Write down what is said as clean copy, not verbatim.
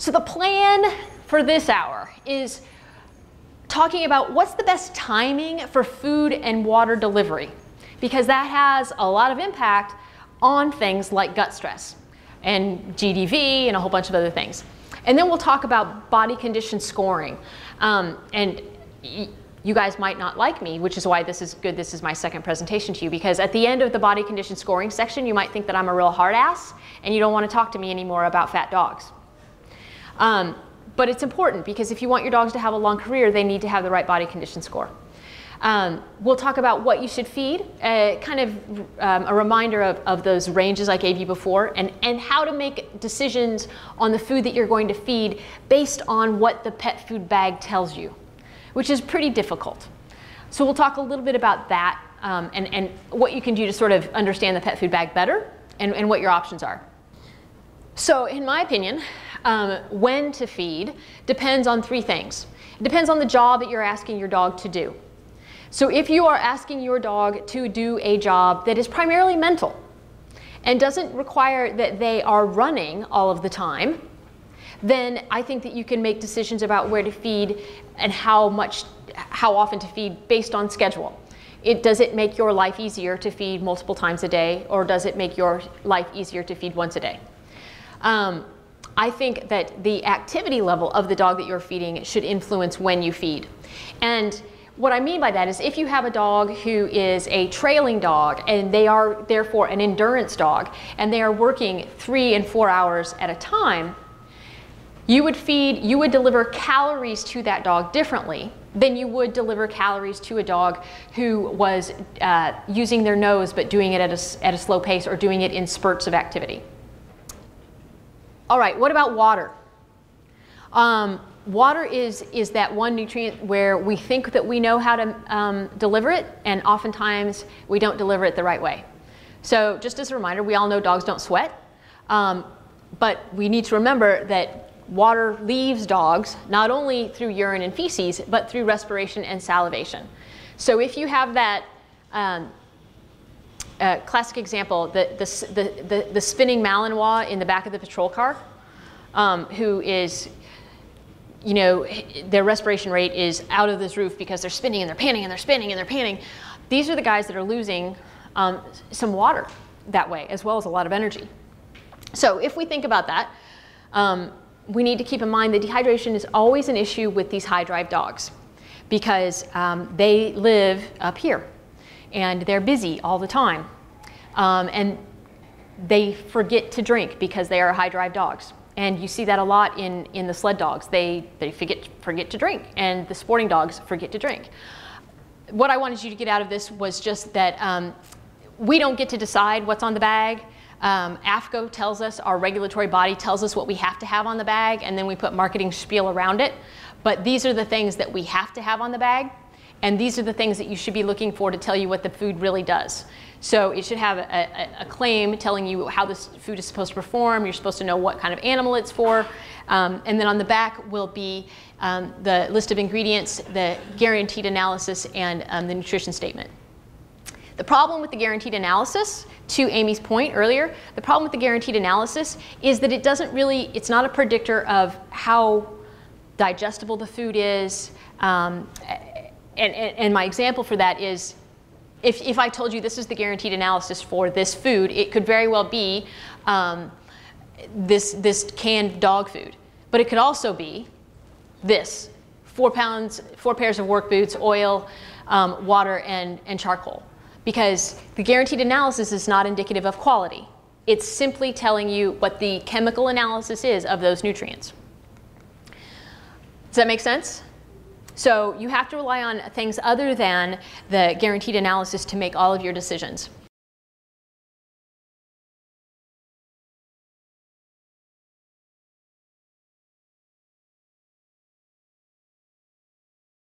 So the plan for this hour is talking about what's the best timing for food and water delivery, because that has a lot of impact on things like gut stress and GDV and a whole bunch of other things. And then we'll talk about body condition scoring. And you guys might not like me, which is why this is good. This is my second presentation to you, because at the end of the body condition scoring section, you might think that I'm a real hard ass and you don't want to talk to me anymore about fat dogs. But it's important, because if you want your dogs to have a long career, they need to have the right body condition score. We'll talk about what you should feed, kind of a reminder of those ranges I gave you before, and how to make decisions on the food that you're going to feed based on what the pet food bag tells you, which is pretty difficult. So we'll talk a little bit about that and what you can do to sort of understand the pet food bag better and what your options are. So in my opinion, when to feed depends on three things. It depends on the job that you're asking your dog to do. So if you are asking your dog to do a job that is primarily mental and doesn't require that they are running all of the time, then I think that you can make decisions about where to feed and how often to feed based on schedule. Does it make your life easier to feed multiple times a day, or does it make your life easier to feed once a day? I think that the activity level of the dog that you're feeding should influence when you feed. And what I mean by that is, if you have a dog who is a trailing dog and they are therefore an endurance dog and they are working 3 and 4 hours at a time, you would deliver calories to that dog differently than you would deliver calories to a dog who was using their nose but doing it at a slow pace, or doing it in spurts of activity. All right, what about water? Water is that one nutrient where we think that we know how to deliver it, and oftentimes we don't deliver it the right way. So just as a reminder, we all know dogs don't sweat, but we need to remember that water leaves dogs not only through urine and feces, but through respiration and salivation. So if you have that classic example, the spinning Malinois in the back of the patrol car, who is, you know, their respiration rate is out of this roof because they're spinning and they're panning and they're spinning and they're panning. These are the guys that are losing some water that way, as well as a lot of energy. So if we think about that, we need to keep in mind that dehydration is always an issue with these high drive dogs, because they live up here and they're busy all the time, and they forget to drink because they are high drive dogs. And you see that a lot in the sled dogs. They forget to drink, and the sporting dogs forget to drink. What I wanted you to get out of this was just that we don't get to decide what's on the bag. AFCO tells us, our regulatory body tells us what we have to have on the bag, and then we put marketing spiel around it. But these are the things that we have to have on the bag, and these are the things that you should be looking for to tell you what the food really does. So it should have a claim telling you how this food is supposed to perform. You're supposed to know what kind of animal it's for. And then on the back will be the list of ingredients, the guaranteed analysis, and the nutrition statement. The problem with the guaranteed analysis, to Amy's point earlier, the problem with the guaranteed analysis is that it's not a predictor of how digestible the food is. And my example for that is, if I told you this is the guaranteed analysis for this food, it could very well be this canned dog food. But it could also be this: 4 pairs of work boots, oil, water, and charcoal. Because the guaranteed analysis is not indicative of quality. It's simply telling you what the chemical analysis is of those nutrients. Does that make sense? So you have to rely on things other than the guaranteed analysis to make all of your decisions.